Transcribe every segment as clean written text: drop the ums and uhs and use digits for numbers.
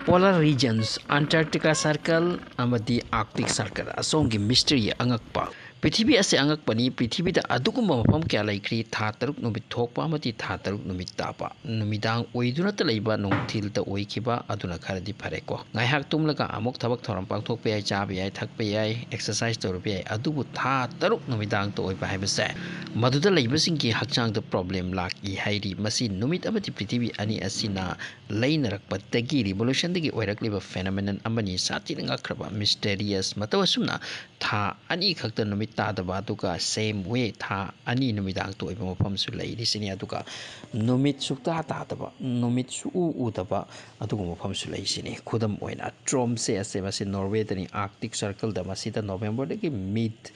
Polar regions, Antarctica Circle, amadi Arctic Circle, asongi mystery angakpa. Prithibi ase angakpani Prithibi da adugumba mafam kya laikri tha taruk numit thokpa amati tha taruk numit tapa. Numidang oiduna ta leiba nongthil ta oikiba aduna kharadi phare ko. Ngaihak tumlaga amok thabak thoram pangthokpe yai chabe yai thakpe yai exercise torbe yai adubu tha taruk numidang to oiba haibase. Maduda leiba singki hakchang da problem laki hairi masi numit amati Prithibi ani asina lainarakpa tagi revolution dagi oirakliba phenomenon amani sati ngakraba mysterious matawasumna tha ani khakta numit tadaba aduga same way tha ani numidang to oiba mafam su leiri sini aduga numit sukta tadaba numit su udaba aduga mafam su lei sini khudam oina Tromsø ase masi Norway dani Arctic Circle da masida November dagi mid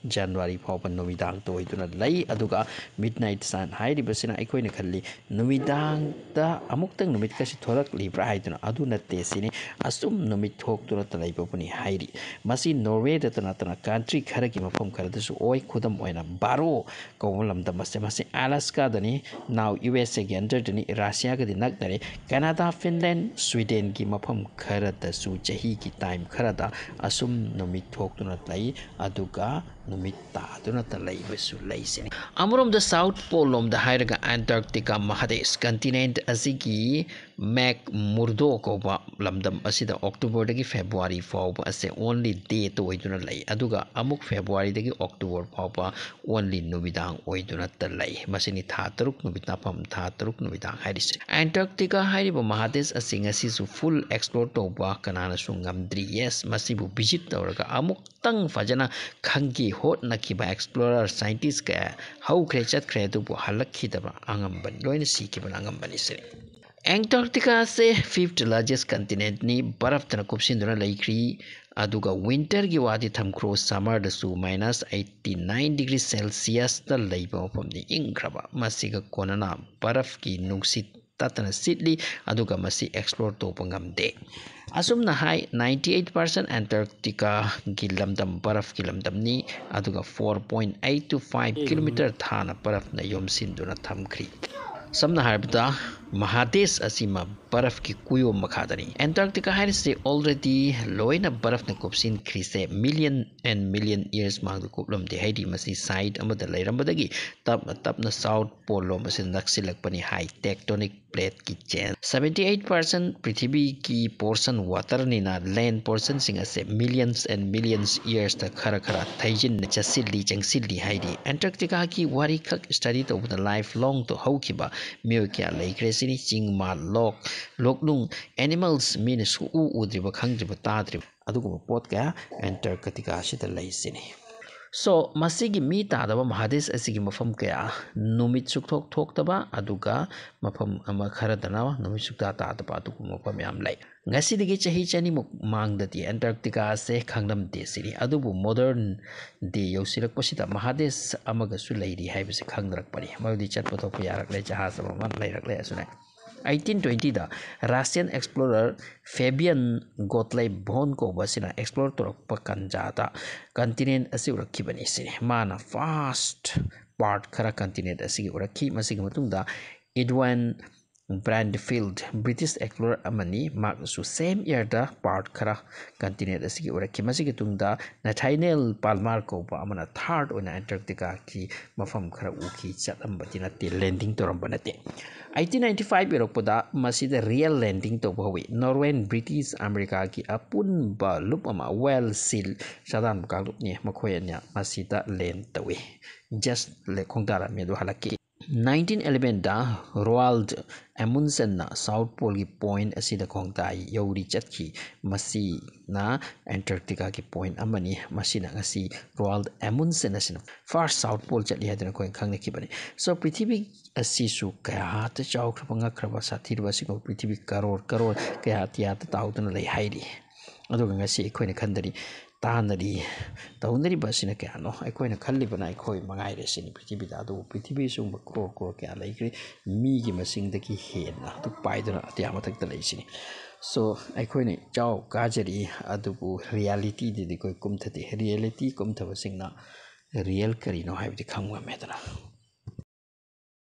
January fauba numidang to oiduna lei aduga midnight sun hairibasina aikoina khalli numidang da amuktang numit kasi thorak libra haiduna adu natte sini asum numit thoktuna talaiba puni hairi masi Norway da tana country kharagi mafam kharadasu oi khudam oina baro kawlam da masi Alaska dani now USA gi under dani Russia ga dinak dare Canada Finland Sweden gi mafam kharada su jahi gi time kharada asum numit thoktuna talai aduga numit taduna talai besu laisini amurom the South Pole lom the hairaga Antarctica Mahades continent asigi McMurdo koba lamdam asida October dagi February fauba ase only day to oiduna lai aduga amuk February dagi October fauba only numidang oiduna talai masini tha taruk numita pam tha taruk numidang hairis Antarctica hairiba Mahades asinga sisu full explore toba kanana sungamdri yes masibu visit tawraga amuk tang fajana khangi hot nakiba explorer scientist ka how crechat credu bu halakhidaba angamban loina sikiban angambani sire Antarctica se fifth largest continent ni baraf tana kupsinduna laikri aduga winter gi wadi thamkro summer da su -89 degrees celsius da leiba mafam ni ingraba masiga konana baraf ki nungsit tatana sidli aduga masi explore to pangamde asumna hai 98% Antarctica gi lamdam baraf ki lamdam ni aduga 4.8 to 5 kilometer thana baraf na yomsinduna thamkhri samna harbita Mahades asima baraf ki kuyo makhadani Antarctica hairse already loina baraf na kupsin khrise million and million years mangdu kuplam de haidi masi side amada lairambadagi tap na South Pole lo masi naksilakpani high tectonic plate ki change 78% prithvi ki portion water ni na land portion singa se millions and millions years ta khara thaijin na chasilli changsilli haidi Antarctica ki wari khak study to the lifelong to haukiba mio kya laikre sini chingma loklung animals min su udriba khangdriba tadriba adugo pot ka Antarctica sita laisini so masigi mi tadaba Mahades asigi mafam kaya numit sukthok thoktaba aduga mafam ama kharadana numit sukta tadaba adugo mafam yam lai ngasi digi chahi chani mangdati Antarctica se khangnam de siri adubu modern de yosirak pasida Mahades amaga su lairi haibase khangdarak pani mawdi chat pathok yarak le jahaz ama lairak le asune 1820 da Russian explorer Fabian Gottlieb von ko basina explore torok pakanjata continent asi urakibani sini mana fast part khara continent asi urakhi masigi matungda Edwin Brandfield British explorer amani magsu same year da part khara continent asigi urakhi masigi tungda Nathaniel Palmer ko ba amana third on Antarctica ki mafam khara uki chatambati na landing torambanate 1895 eropada masida real landing to bawi Norway British America ki apun ba lup ama well seal sadan kalup ni makhoyanya masida land tawi just le khongdara me do halaki 1911 da Roald Amundsen na South Pole ki point asida khongtai yori chatki masi na Antarctica ki point amani masina ngasi Roald Amundsen asina first South Pole chatli hadana ko khangna kibani so prithvi asi su kaya ta chaw khrapanga khraba sathir basi ko prithvi karor kaya tia ta taudana lei hairi aduga ngasi khoina khandari tanari taunari basina kaya no aikoina khalli bana aikoi mangai resini prithvi da adu prithvi sung crore kaya laikri mi gi masing da ki hena tu paidana atia mathak ta leisini so aikoina chaw kajari adubu reality de koi kumthati reality kumthaba singna real kari no haibdi khangwa medana